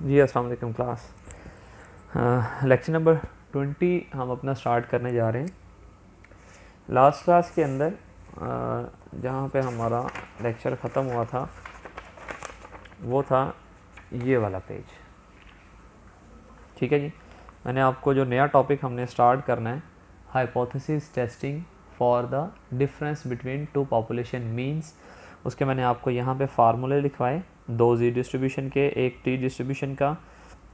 जी अस्सलाम वालेकुम class. Lecture number 20 हम अपना स्टार्ट करने जा रहे हैं। लास्ट क्लास के अंदर जहाँ पे हमारा लेक्चर ख़त्म हुआ था वो था ये वाला पेज। ठीक है जी, मैंने आपको जो नया टॉपिक हमने स्टार्ट करना है, hypothesis testing for the difference between two population means, उसके मैंने आपको यहाँ पे फार्मूले लिखवाए, 2 जी डिस्ट्रीब्यूशन के, 1 टी डिस्ट्रीब्यूशन का,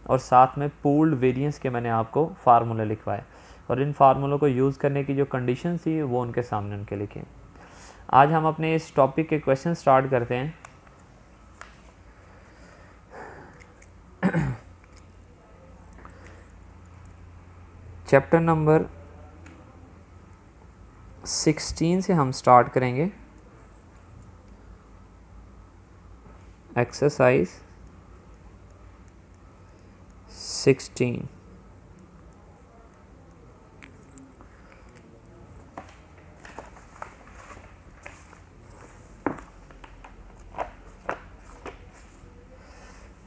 और साथ में पूल्ड वेरिएंस के मैंने आपको फार्मूले लिखवाए, और इन फार्मूलों को यूज़ करने की जो कंडीशन थी वो उनके सामने उनके लिखे। आज हम अपने इस टॉपिक के क्वेश्चन स्टार्ट करते हैं। चैप्टर नंबर 16 से हम स्टार्ट करेंगे। एक्सरसाइज 16।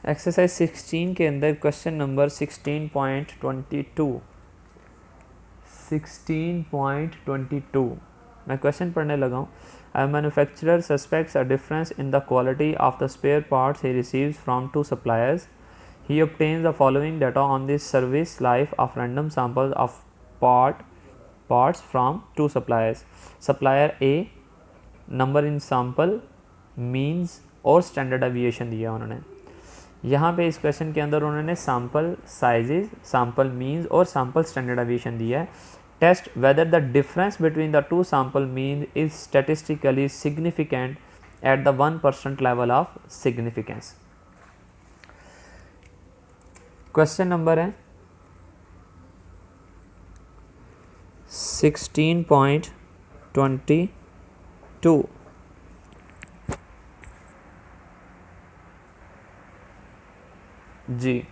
एक्सरसाइज 16 के अंदर क्वेश्चन नंबर 16.22 मैं क्वेश्चन पढ़ने लगा हूँ। A manufacturer suspects a difference in the quality of the spare parts he receives from 2 suppliers. He obtains the following data on the service life of random samples of parts from 2 suppliers. Supplier A, number in sample, means और standard deviation दिया उन्होंने। यहाँ पे इस question के अंदर उन्होंने sample sizes, sample means और सैम्पल स्टैंडर्ड एविएशन दिया है। Test whether the difference between the 2 sample mean is statistically significant at the 1% level of significance. Question number है 16.22। जी,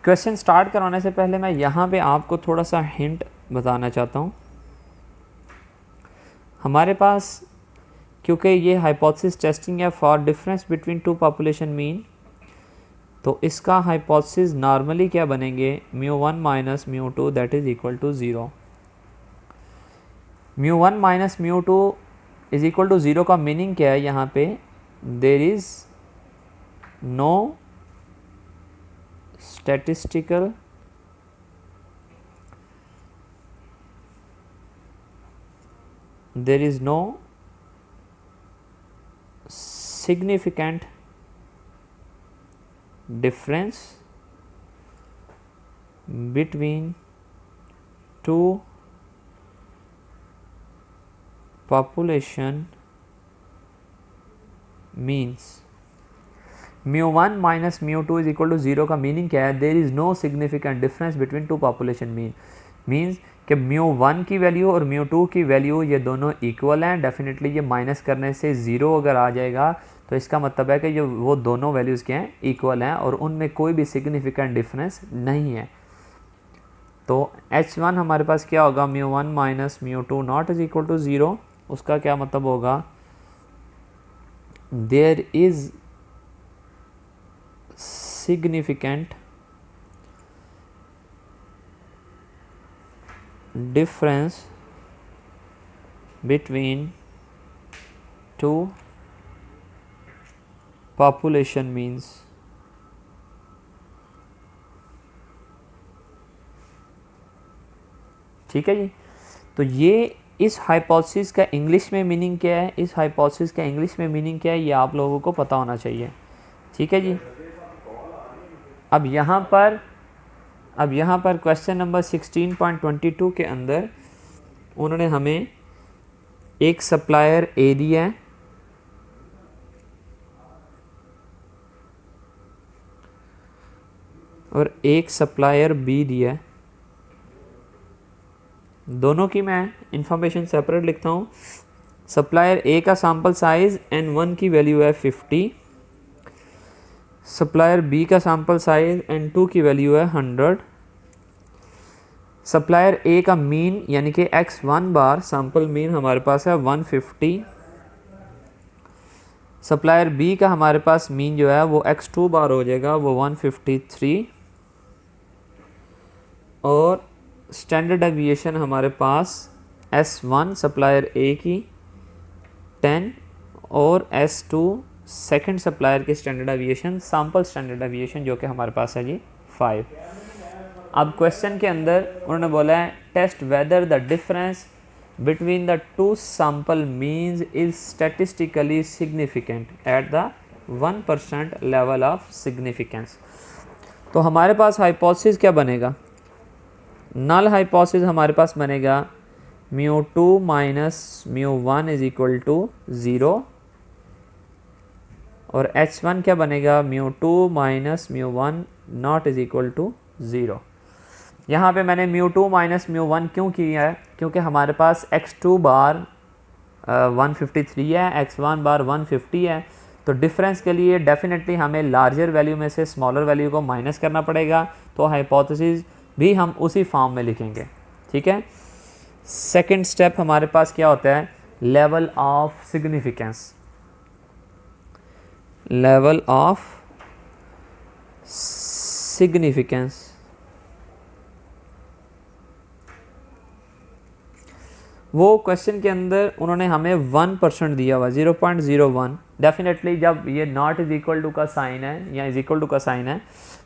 क्वेश्चन स्टार्ट करवाने से पहले मैं यहाँ पे आपको थोड़ा सा हिंट बताना चाहता हूँ। हमारे पास, क्योंकि ये हाइपोथेसिस टेस्टिंग है for difference between 2 population mean, तो इसका हाइपोथेसिस नॉर्मली क्या बनेंगे, μ1 minus μ2 that is equal to 0। μ1 minus μ2 is equal to 0 का मीनिंग क्या है, यहाँ पे there is no statistical there is no significant difference between 2 population means। μ1 minus μ2 is equal to 0 का मीनिंग क्या है, there is no significant difference between 2 population means कि μ1 की वैल्यू और μ2 की वैल्यू ये दोनों इक्वल हैं। डेफिनेटली ये माइनस करने से 0 अगर आ जाएगा तो इसका मतलब है कि जो वो दोनों वैल्यूज़ क्या हैं, इक्वल हैं और उनमें कोई भी सिग्निफिकेंट डिफरेंस नहीं है। तो H1 हमारे पास क्या होगा, μ1 minus μ2 not is equal to 0। उसका क्या मतलब होगा, there is significant difference between 2 population means। ठीक है जी, तो ये इस हाइपोथेसिस का इंग्लिश में मीनिंग क्या है, इस हाइपोथेसिस का इंग्लिश में मीनिंग क्या है, ये आप लोगों को पता होना चाहिए। ठीक है जी, अब यहाँ पर क्वेश्चन नंबर 16.22 के अंदर उन्होंने हमें एक सप्लायर ए दिया है और एक सप्लायर बी दिया है। दोनों की मैं इंफॉर्मेशन सेपरेट लिखता हूँ। सप्लायर ए का सैम्पल साइज N1 की वैल्यू है 50, सप्लायर बी का सैम्पल साइज N2 की वैल्यू है 100। सप्लायर ए का मीन यानी कि x1 बार सैम्पल मीन हमारे पास है 150। सप्लायर बी का हमारे पास मीन जो है वो x2 बार हो जाएगा वो 153 और स्टैंडर्ड डेविएशन हमारे पास S1 सप्लायर ए की 10 और S2 सेकंड सप्लायर की standard deviation sample standard deviation जो कि हमारे पास है जी 5। अब क्वेश्चन के अंदर उन्होंने बोला है test whether the difference between the two sample means is statistically significant at the 1% level of significance. तो हमारे पास हाइपोथेसिस क्या बनेगा, नल हाइपोथेसिस हमारे पास बनेगा μ2 माइनस μ1 इज इक्वल टू 0 और H1 क्या बनेगा μ2 minus μ1 not is equal to 0। यहाँ पे मैंने μ2 माइनस μ1 क्यों किया है, क्योंकि हमारे पास x2 बार 153 है, x1 बार 150 है, तो डिफरेंस के लिए डेफिनेटली हमें लार्जर वैल्यू में से स्मॉलर वैल्यू को माइनस करना पड़ेगा। तो हाइपोथेसिस भी हम उसी फॉर्म में लिखेंगे, ठीक है। सेकंड स्टेप हमारे पास क्या होता है, level of significance. Level of significance वो क्वेश्चन के अंदर उन्होंने हमें 1% दिया हुआ 0.01। डेफिनेटली जब ये नॉट इज इक्वल टू का साइन है या इज इक्वल टू का साइन है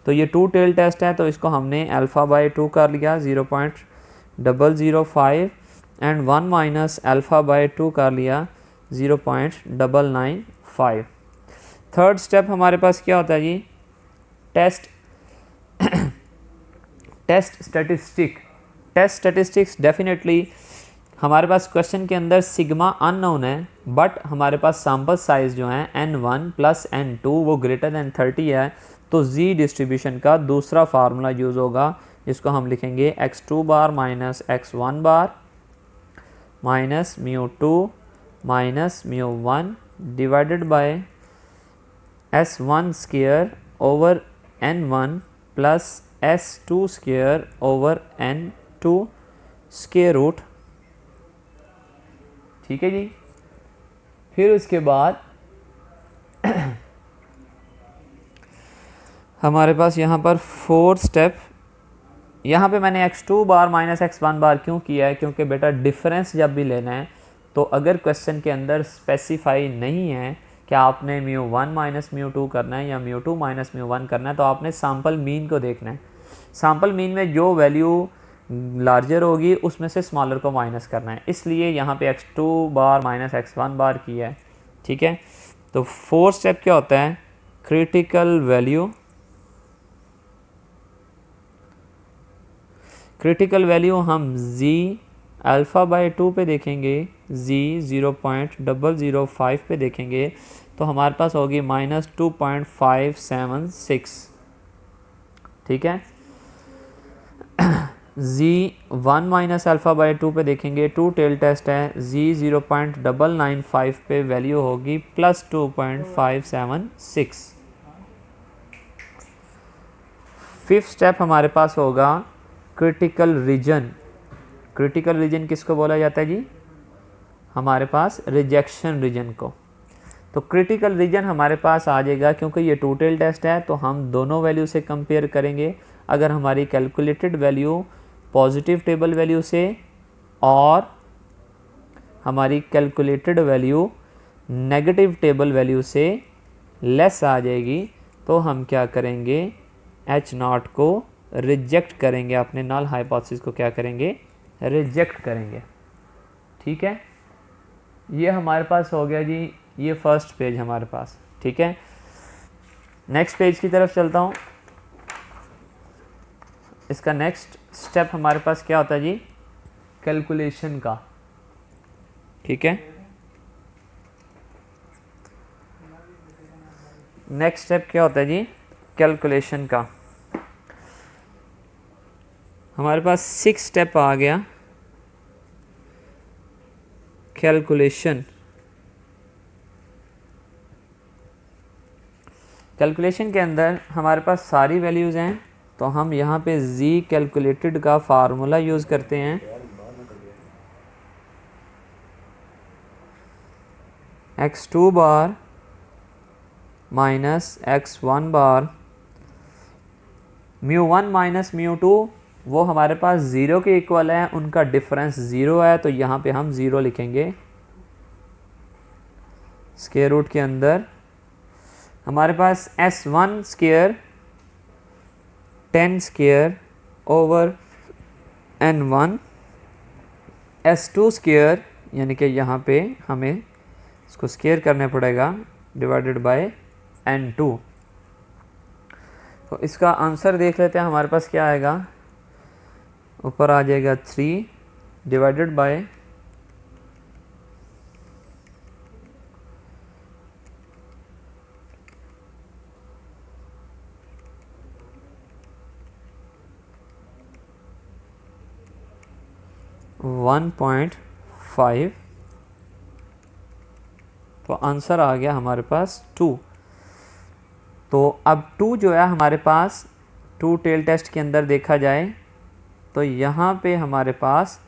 तो ये 2 टेल टेस्ट है, तो इसको हमने अल्फ़ा बाई 2 कर लिया 0.005 एंड 1 माइनस अल्फ़ा बाई 2 कर लिया 0.995। थर्ड स्टेप हमारे पास क्या होता है जी, टेस्ट स्टैटिस्टिक्स। डेफिनेटली हमारे पास क्वेश्चन के अंदर सिग्मा अननोन है, बट हमारे पास सैम्पल साइज जो है n1 प्लस n2 वो ग्रेटर दैन 30 है, तो z डिस्ट्रीब्यूशन का दूसरा फार्मूला यूज़ होगा, जिसको हम लिखेंगे x2 bar minus x1 bar minus μ2 minus μ1 divided by S1 square over n1 plus S2 square over n2 square root, ठीक है जी। फिर उसके बाद हमारे पास यहाँ पर 4 स्टेप, यहाँ पे मैंने x2 बार माइनस x1 बार क्यों किया है, क्योंकि बेटा डिफरेंस जब भी लेना है तो अगर क्वेश्चन के अंदर स्पेसिफाई नहीं है कि आपने μ1 माइनस μ2 करना है या μ2 माइनस μ1 करना है, तो आपने सैम्पल मीन को देखना है। सैम्पल मीन में जो वैल्यू लार्जर होगी उसमें से स्मॉलर को माइनस करना है, इसलिए यहाँ पे x2 बार माइनस x1 बार किया है, ठीक है। तो 4 स्टेप क्या होता है, क्रिटिकल वैल्यू हम z अल्फ़ा बाई 2 पे देखेंगे, z 0.005 पे देखेंगे, तो हमारे पास होगी माइनस 2.576, ठीक है। z 1 माइनस अल्फ़ा बाई 2 पे देखेंगे, 2 टेल टेस्ट है, z 0.995 पे वैल्यू होगी प्लस 2.576। फिफ्थ स्टेप हमारे पास होगा क्रिटिकल रीजन। क्रिटिकल रीजन किसको बोला जाता है जी, हमारे पास रिजेक्शन रीजन को। तो क्रिटिकल रीजन हमारे पास आ जाएगा, क्योंकि ये 2 टेल टेस्ट है तो हम दोनों वैल्यू से कंपेयर करेंगे। अगर हमारी calculated value positive table value से और हमारी calculated value negative table value से लेस आ जाएगी, तो हम क्या करेंगे, H0 को रिजेक्ट करेंगे, अपने नल हाइपोथेसिस को क्या करेंगे, रिजेक्ट करेंगे, ठीक है। ये हमारे पास हो गया जी, ये फर्स्ट पेज हमारे पास, ठीक है। नेक्स्ट पेज की तरफ चलता हूँ। इसका नेक्स्ट स्टेप हमारे पास क्या होता है जी, कैलकुलेशन का, ठीक है। नेक्स्ट स्टेप क्या होता है जी, कैलकुलेशन का। हमारे पास 6 स्टेप आ गया कैलकुलेशन। कैलकुलेशन के अंदर हमारे पास सारी वैल्यूज़ हैं, तो हम यहाँ पे z कैलकुलेटेड का फार्मूला यूज़ करते हैं, x2 बार माइनस x1 बार μ1 माइनस μ2 वो हमारे पास 0 के इक्वल है, उनका डिफरेंस 0 है, तो यहाँ पे हम 0 लिखेंगे। स्क्वायर रूट के अंदर हमारे पास s1 square 10 square over n1 s2 square, यानी कि यहाँ पे हमें इसको स्क्वायर करना पड़ेगा, डिवाइडेड बाय n2। तो इसका आंसर देख लेते हैं, हमारे पास क्या आएगा, ऊपर आ जाएगा 3 डिवाइडेड बाय 1.5, तो आंसर आ गया हमारे पास 2। तो अब 2 जो है हमारे पास 2 टेल टेस्ट के अंदर देखा जाए तो यहाँ पे हमारे पास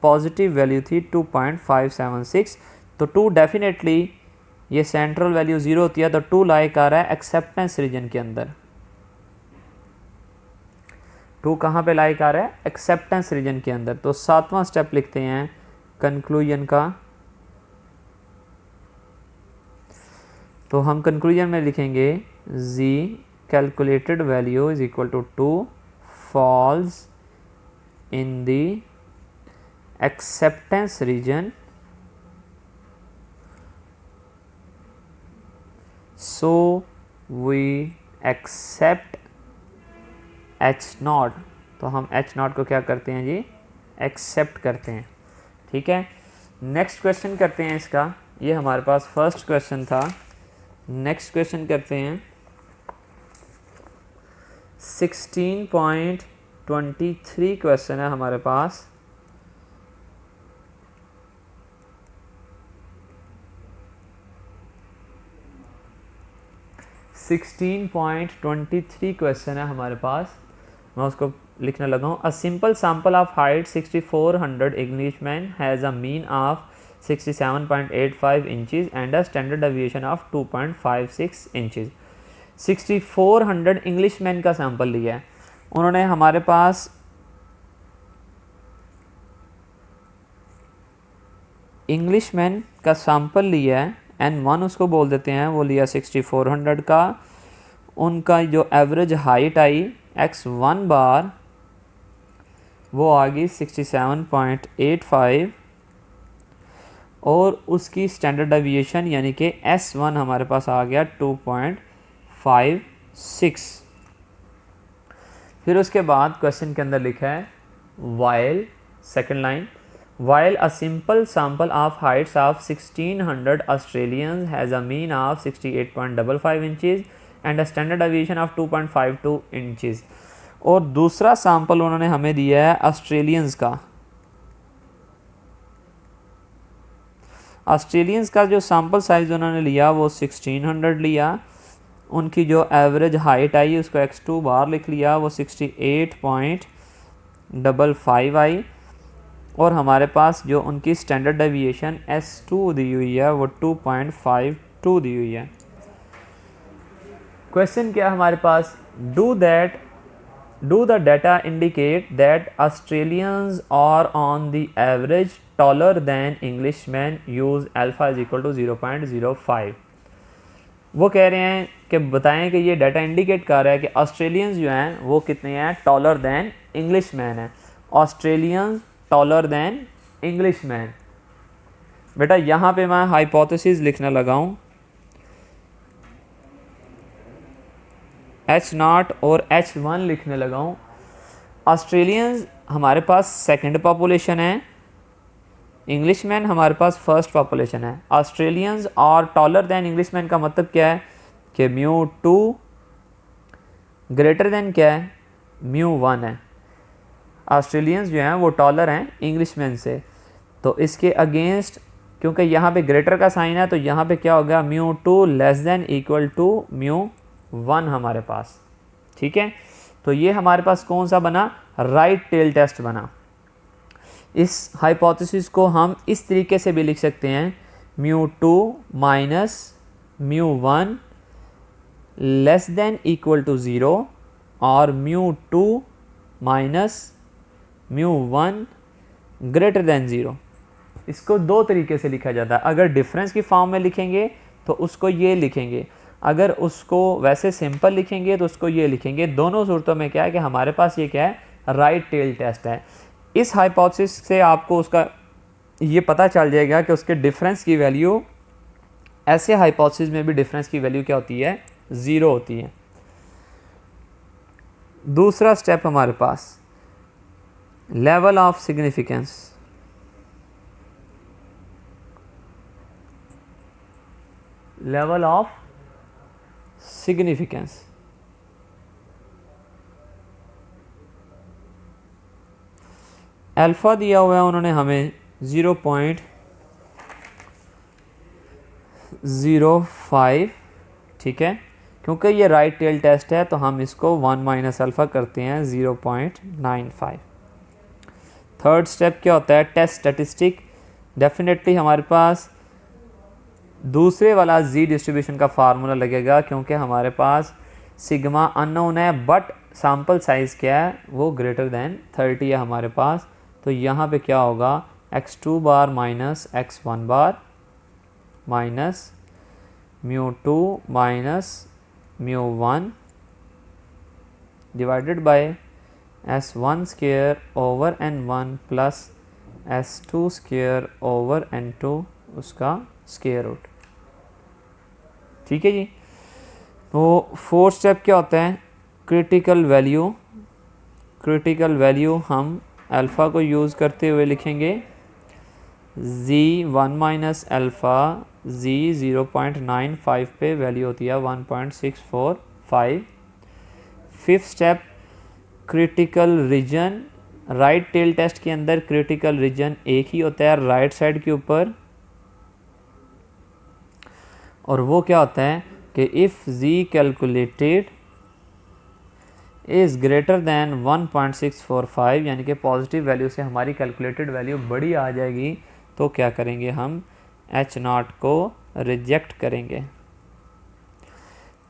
पॉजिटिव वैल्यू थी 2.576, तो 2 डेफिनेटली ये सेंट्रल वैल्यू 0 होती है, तो 2 लाइक आ रहा है एक्सेप्टेंस रीजन के अंदर। 2 कहाँ पे लाइक आ रहा है, एक्सेप्टेंस रीजन के अंदर। तो 7वां स्टेप लिखते हैं कंक्लूजन का। तो हम कंक्लूजन में लिखेंगे z calculated value is equal to 2 falls in the acceptance region, so we accept h0। तो हम h0 को क्या करते हैं जी, एक्सेप्ट करते हैं। ठीक है, नेक्स्ट क्वेश्चन करते हैं इसका। ये हमारे पास फर्स्ट क्वेश्चन था। नेक्स्ट क्वेश्चन करते हैं 16.23 क्वेश्चन है हमारे पास। क्वेश्चन है हमारे पास, मैं उसको लिखने लगा हूँ। A simple sample of height 6400 Englishman has a mean of 67.85 inches and a standard deviation of 2.56 inches. 6400 Englishman का सैंपल लिया है उन्होंने, हमारे पास इंग्लिशमैन का सैंपल लिया है, n1 उसको बोल देते हैं, वो लिया 6400 का। उनका जो एवरेज हाइट आई x1 बार वो आ गई 67.85 और उसकी स्टैंडर्ड डेविएशन यानी कि S1 हमारे पास आ गया 2.56। फिर उसके बाद क्वेश्चन के अंदर लिखा है while, second line, while a simple sample of heights of 1600 Australians has a mean of 68.55 inches and a standard deviation of 2.52 inches। और दूसरा सैंपल उन्होंने हमें दिया है ऑस्ट्रेलियंस का। ऑस्ट्रेलियंस का जो सैंपल साइज उन्होंने लिया वो 1600 लिया। उनकी जो एवरेज हाइट आई उसको x2 बार लिख लिया, वो 68.55 आई। और हमारे पास जो उनकी स्टैंडर्ड डेविएशन S2 दी हुई है वो 2.52 दी हुई है। क्वेश्चन क्या हमारे पास, do the data indicate that Australians are on the average taller than Englishman use alpha is equal to 0.05। वो कह रहे हैं कि बताएं कि ये डाटा इंडिकेट कर रहा है कि ऑस्ट्रेलियंस जो हैं वो कितने हैं, टॉलर दैन इंग्लिशमैन है। Australians taller than Englishman. बेटा यहाँ पे मैं हाइपोथेसिस लिखने लगा हूँ, H0 और H1 लिखने लगा हूँ। ऑस्ट्रेलियंस हमारे पास सेकंड पॉपुलेशन है, इंग्लिशमैन हमारे पास फर्स्ट पॉपुलेशन है। ऑस्ट्रेलियंस और टॉलर दैन इंग्लिशमैन का मतलब क्या है कि μ2 ग्रेटर दैन क्या है, μ1 है। ऑस्ट्रेलियंस जो हैं वो टॉलर हैं इंग्लिशमैन से, तो इसके अगेंस्ट क्योंकि यहाँ पे ग्रेटर का साइन है तो यहाँ पे क्या होगा, μ2 लेस दैन इक्वल टू μ1 हमारे पास। ठीक है, तो ये हमारे पास कौन सा बना, राइट टेल टेस्ट बना। इस हाइपोथेसिस को हम इस तरीके से भी लिख सकते हैं, μ2 minus μ1 less than equal to 0 और μ2 माइनस μ1 ग्रेटर देन 0। इसको दो तरीके से लिखा जाता है। अगर डिफरेंस की फॉर्म में लिखेंगे तो उसको ये लिखेंगे, अगर उसको वैसे सिंपल लिखेंगे तो उसको ये लिखेंगे। दोनों सूरतों में क्या है कि हमारे पास ये क्या है, राइट टेल टेस्ट है। इस हाइपोथेसिस से आपको उसका ये पता चल जाएगा कि उसके डिफरेंस की वैल्यू, ऐसे हाइपोथेसिस में भी डिफरेंस की वैल्यू क्या होती है, 0 होती है। दूसरा स्टेप हमारे पास level of significance. Level of significance, alpha दिया हुआ है उन्होंने हमें 0.05, ठीक है। क्योंकि ये राइट टेल टेस्ट है तो हम इसको 1 माइनस अल्फ़ा करते हैं 0.95। थर्ड स्टेप क्या होता है, टेस्ट स्टैटिस्टिक। डेफिनेटली हमारे पास दूसरे वाला जी डिस्ट्रीब्यूशन का फार्मूला लगेगा, क्योंकि हमारे पास सिग्मा अननोन है बट सैम्पल साइज़ क्या है, वो ग्रेटर देन 30 है हमारे पास। तो यहाँ पे क्या होगा, x2 bar minus x1 bar minus μ2 minus μ1 divided by s1 square over n1 plus s2 square over n2 उसका स्क्वायर रूट, ठीक है जी। तो फोर्थ स्टेप क्या होता है, क्रिटिकल वैल्यू। क्रिटिकल वैल्यू हम अल्फ़ा को यूज़ करते हुए लिखेंगे z1 माइनस अल्फ़ा z 0.95 पे वैल्यू होती है 1.645। Fifth step critical region. Right tail test के अंदर क्रिटिकल रीजन एक ही होता है राइट साइड के ऊपर, और वो क्या होता है कि if z calculated is greater than 1.645, यानी कि पॉजिटिव वैल्यू से हमारी कैलकुलेटेड वैल्यू बड़ी आ जाएगी, तो क्या करेंगे हम H0 को रिजेक्ट करेंगे।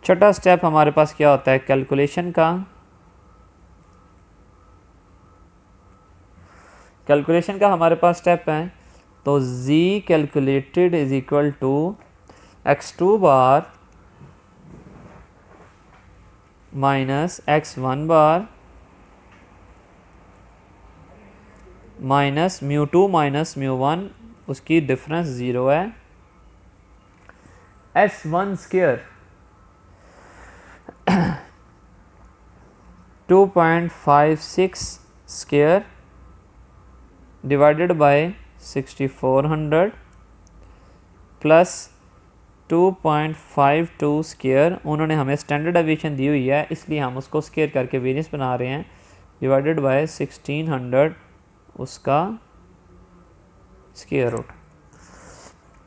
छठा स्टेप हमारे पास क्या होता है, कैलकुलेशन का। कैलकुलेशन का हमारे पास स्टेप है, तो z calculated is equal to x2 bar minus x1 bar minus μ2 minus μ1, उसकी डिफरेंस 0 है, s1 square 2.56 square divided by 6400 plus 2.52 square, उन्होंने हमें स्टैंडर्ड डेविएशन दी हुई है इसलिए हम उसको स्क्वायर करके वेरिएंस बना रहे हैं, डिवाइडेड बाय 1600 उसका स्क्वायर रूट।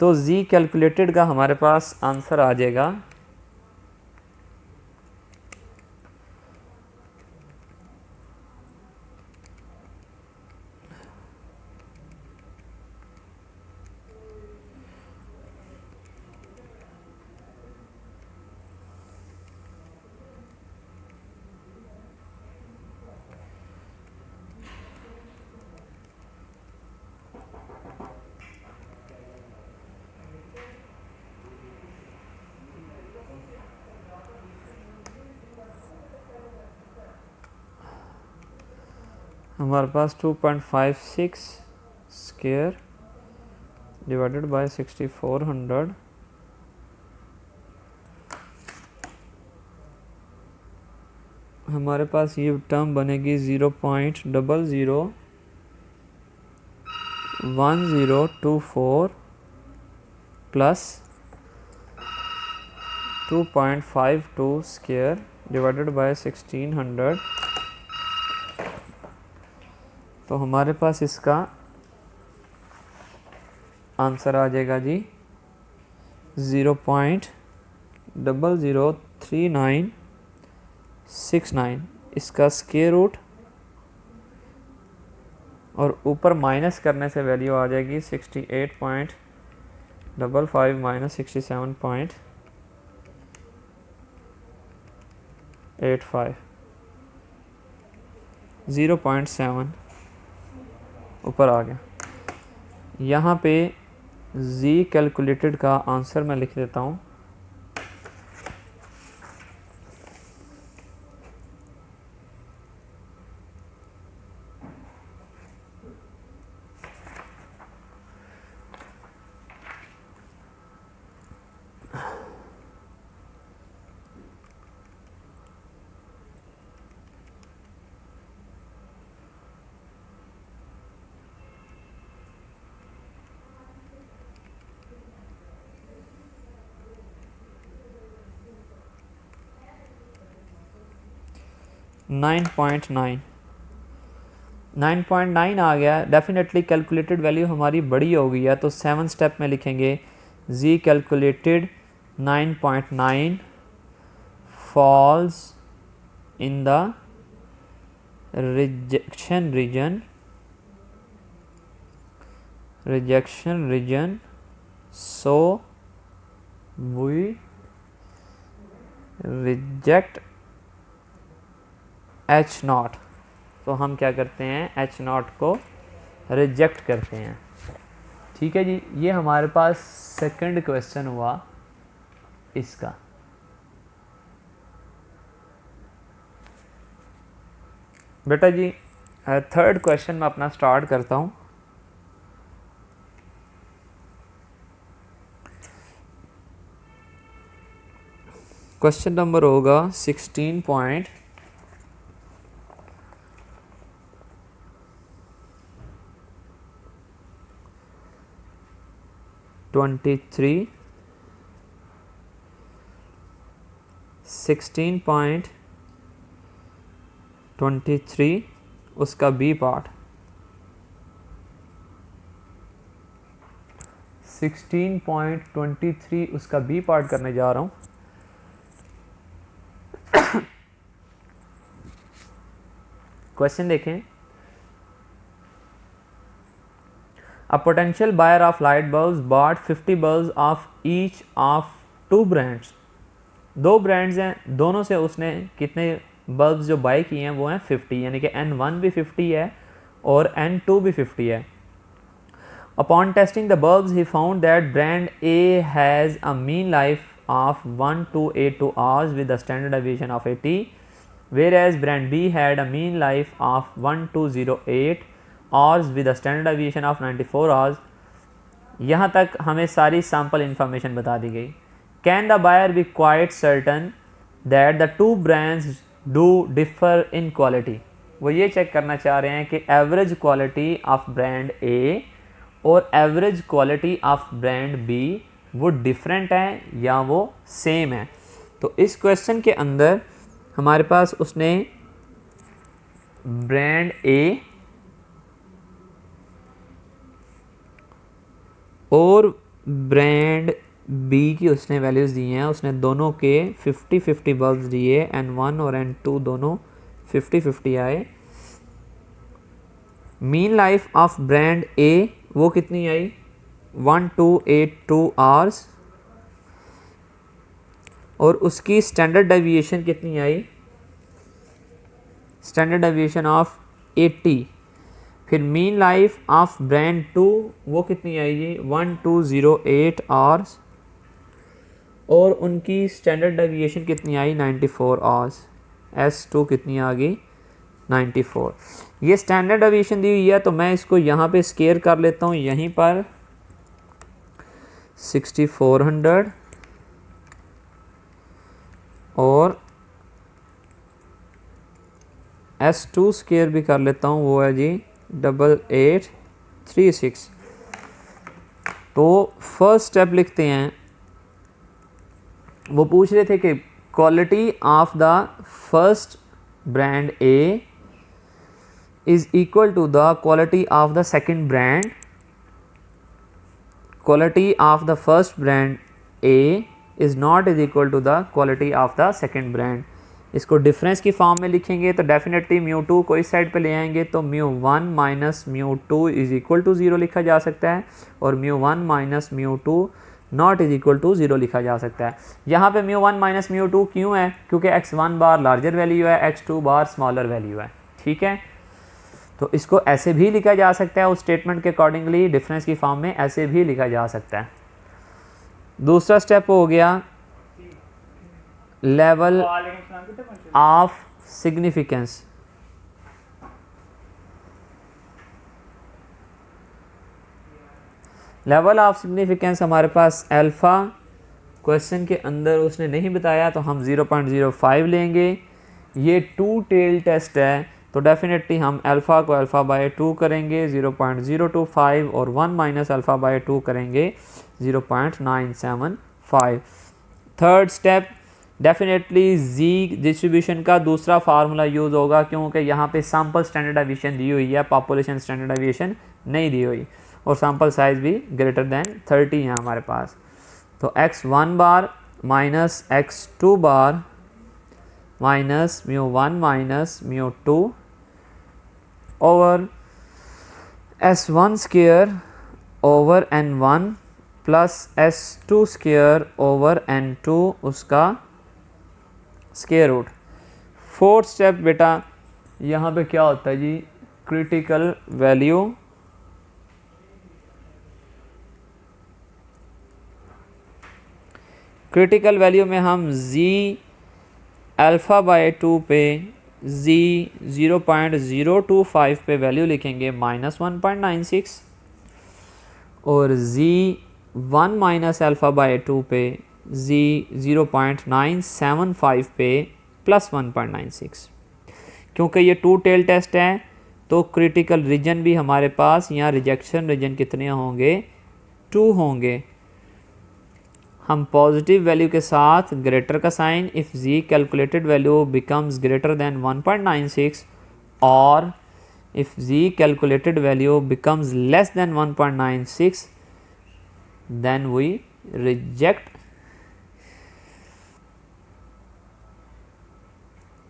तो z कैलकुलेटेड का हमारे पास आंसर आ जाएगा हमारे पास 2.56 स्क्वायर डिवाइडेड बाय 6400 हमारे पास ये टर्म बनेगी 0.001024 प्लस 2.52 स्क्वायर डिवाइडेड बाय 1600, तो हमारे पास इसका आंसर आ जाएगा जी 0.003969, इसका स्क्वायर रूट, और ऊपर माइनस करने से वैल्यू आ जाएगी 68.55 माइनस 67.55, 85 0.7 ऊपर आ गया। यहाँ पे z कैलकुलेटेड का आंसर मैं लिख देता हूँ। नाइन पॉइंट नाइन आ गया। डेफिनेटली कैलकुलेटेड वैल्यू हमारी बड़ी हो गई है, तो 7 स्टेप में लिखेंगे z calculated 9.9 falls in the rejection region so we reject H0। तो हम क्या करते हैं, H0 को रिजेक्ट करते हैं। ठीक है जी, ये हमारे पास सेकंड क्वेश्चन हुआ इसका। बेटा जी थर्ड क्वेश्चन मैं अपना स्टार्ट करता हूँ। क्वेश्चन नंबर होगा 16.23 16.23 उसका बी पार्ट। 16.23 उसका बी पार्ट करने जा रहा हूँ। क्वेश्चन देखें। A potential buyer of light bulbs bought 50 bulbs of each of 2 brands। 2 brands हैं, दोनों से उसने कितने बल्ब्स जो बाय किए हैं वो हैं 50, यानी कि N1 भी 50 है और N2 भी 50 है। Upon testing the bulbs he found that brand A has a mean life of 1282 hours with a standard deviation of 80, whereas brand B had a mean life of 1208 hours with a standard deviation of 94 hours। यहाँ तक हमें सारी sample information बता दी गई। Can the buyer be quite certain that the 2 brands do differ in quality? वो ये check करना चाह रहे हैं कि average quality of brand A और average quality of brand B वो डिफरेंट है या वो सेम है। तो इस क्वेश्चन के अंदर हमारे पास उसने ब्रांड A और ब्रांड B की उसने वैल्यूज़ दी हैं। उसने दोनों के 50-50 बल्ब्स दिए, N1 और N2 दोनों 50-50 आए। Mean life of brand A वो कितनी आई, 1282 आवर्स, और उसकी स्टैंडर्ड डेविएशन कितनी आई, स्टैंडर्ड डेविएशन ऑफ 80। फिर मीन लाइफ ऑफ ब्रांड 2 वो कितनी आएगी, 1208 आवर्स, और उनकी स्टैंडर्ड डेविएशन कितनी आई, 94 आवर्स। S2 कितनी आ गई, 94। ये स्टैंडर्ड डेविएशन दी हुई है, तो मैं इसको यहाँ पे स्केयर कर लेता हूँ। यहीं पर 6400 और S2 स्केयर भी कर लेता हूँ, वो है जी 8836। तो फर्स्ट स्टेप लिखते हैं। वो पूछ रहे थे कि quality of the first brand A is equal to the quality of the second brand. Quality of the first brand A is not is equal to the quality of the second brand. इसको difference की form में लिखेंगे तो definitely μ2 को इस side पे ले आएंगे, तो μ1 माइनस μ2 इज इक्वल टू 0 लिखा जा सकता है, और μ1 minus μ2 not is equal to 0 लिखा जा सकता है। यहाँ पे μ1 माइनस μ2 क्यों है? क्योंकि x1 बार लार्जर वैल्यू है, x2 बार स्मॉलर वैल्यू है। ठीक है, तो इसको ऐसे भी लिखा जा सकता है, उस स्टेटमेंट के अकॉर्डिंगली डिफरेंस की फॉर्म में ऐसे भी लिखा जा सकता है। दूसरा स्टेप हो गया level of significance. Level of significance हमारे पास अल्फ़ा क्वेश्चन के अंदर उसने नहीं बताया, तो हम 0.05 लेंगे। ये 2 टेल टेस्ट है, तो डेफिनेटली हम अल्फ़ा को अल्फ़ा बाय 2 करेंगे 0.025 और 1 माइनस अल्फ़ा बाय 2 करेंगे 0.975। थर्ड स्टेप डेफिनेटली जी डिस्ट्रीब्यूशन का दूसरा फार्मूला यूज़ होगा, क्योंकि यहाँ पे सैम्पल स्टैंडर्ड डेविएशन दी हुई है, पॉपुलेशन स्टैंडर्ड डेविएशन नहीं दी हुई, और सैम्पल साइज़ भी ग्रेटर दैन 30 है हमारे पास। तो x1 bar minus x2 bar minus μ1 minus μ2 over s1 square over n1 plus s2 square over n2 उसका स्क्वायर रूट। फोर्थ स्टेप बेटा यहाँ पे क्या होता है जी, क्रिटिकल वैल्यू क्रिटिकल वैल्यू में हम z अल्फ़ा बाय 2 पे z 0.025 पे वैल्यू लिखेंगे -1.96 और z 1 माइनस अल्फ़ा बाय 2 पे z 0.975 पे +1.96। क्योंकि ये 2 टेल टेस्ट है, तो क्रिटिकल रीजन भी हमारे पास यहाँ रिजेक्शन रीजन कितने होंगे? 2 होंगे। हम पॉजिटिव वैल्यू के साथ ग्रेटर का sign, if z calculated value becomes greater than 1.96 और if z calculated value becomes less than 1.96 then we reject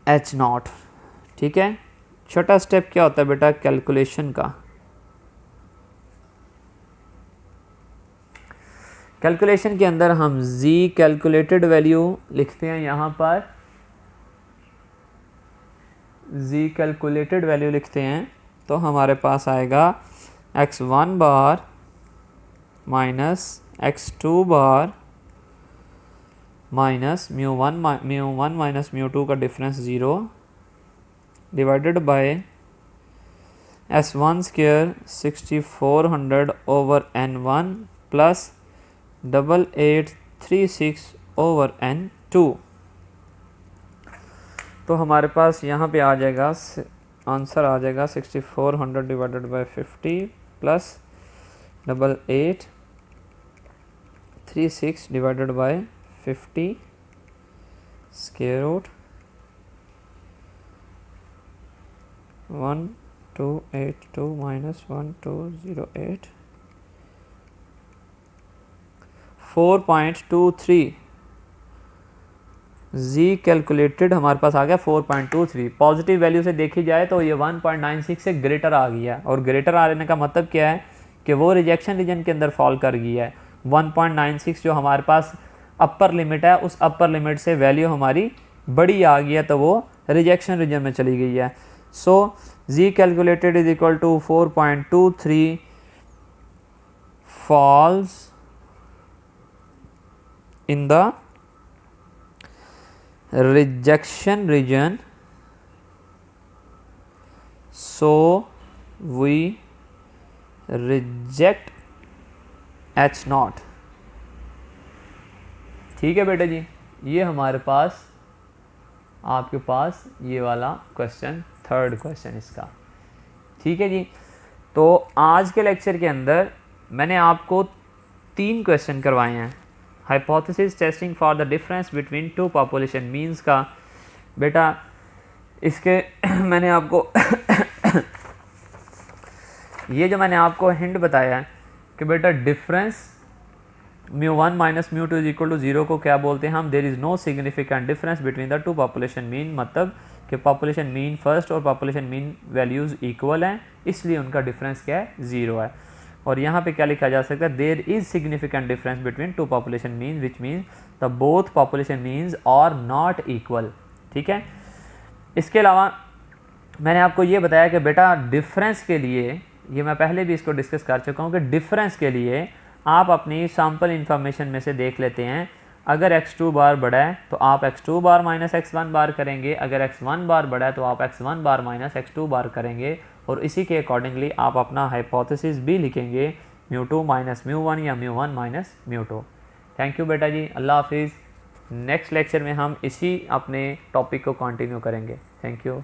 h0। ठीक है, छोटा स्टेप क्या होता है बेटा कैलकुलेशन का? कैलकुलेशन के अंदर हम z कैलकुलेटेड वैल्यू लिखते हैं, यहाँ पर z कैलकुलेटेड वैल्यू लिखते हैं, तो हमारे पास आएगा x1 bar minus x2 bar minus μ1 minus μ2 का difference 0 divided by s1 square 6400 over n1 plus 8836 over n2। तो हमारे पास यहाँ पे आ जाएगा आंसर आ जाएगा 6400 divided by 50 plus 8836 divided by 50 square root 1282 minus 1208 4.23 z calculated हमारे पास आ गया 4.23। पॉजिटिव वैल्यू से देखी जाए तो ये 1.96 से ग्रेटर आ गया है, और ग्रेटर आने का मतलब क्या है कि वो रिजेक्शन रीजन के अंदर फॉल कर गया है। 1.96 जो हमारे पास अपर लिमिट है, उस अपर लिमिट से वैल्यू हमारी बड़ी आ गई है, तो वो रिजेक्शन रीजन में चली गई है। So z calculated is equal to 4.23 falls in the rejection region, so we reject h0। ठीक है बेटा जी, ये हमारे पास आपके पास ये वाला क्वेश्चन, थर्ड क्वेश्चन इसका। ठीक है जी, तो आज के लेक्चर के अंदर मैंने आपको 3 क्वेश्चन करवाए हैं। Hypothesis testing for the difference between 2 population means का बेटा इसके मैंने आपको ये जो मैंने आपको हिंट बताया है कि बेटा difference μ1 minus μ2 is equal to 0 को क्या बोलते हैं हम? There is no significant difference between the 2 population mean, मतलब कि पॉपुलेशन मीन फर्स्ट और पॉपुलेशन मीन वैल्यूज़ इक्वल हैं, इसलिए उनका डिफरेंस क्या है? 0 है। और यहाँ पे क्या लिखा जा सकता है, there is significant difference between two population mean which mean the both population means are not equal. ठीक है, इसके अलावा मैंने आपको ये बताया कि बेटा डिफरेंस के लिए, ये मैं पहले भी इसको डिस्कस कर चुका हूँ कि डिफरेंस के लिए आप अपनी सैम्पल इन्फॉर्मेशन में से देख लेते हैं, अगर x2 बार बड़ा है तो आप x2 बार माइनस x1 बार करेंगे, अगर x1 बार बड़ा है तो आप x1 बार माइनस x2 बार करेंगे, और इसी के अकॉर्डिंगली आप अपना हाइपोथेसिस भी लिखेंगे μ2 माइनस μ1 या μ1 माइनस μ2। थैंक यू बेटा जी, अल्लाह हाफिज़। नेक्स्ट लेक्चर में हम इसी अपने टॉपिक को कंटिन्यू करेंगे। Thank you.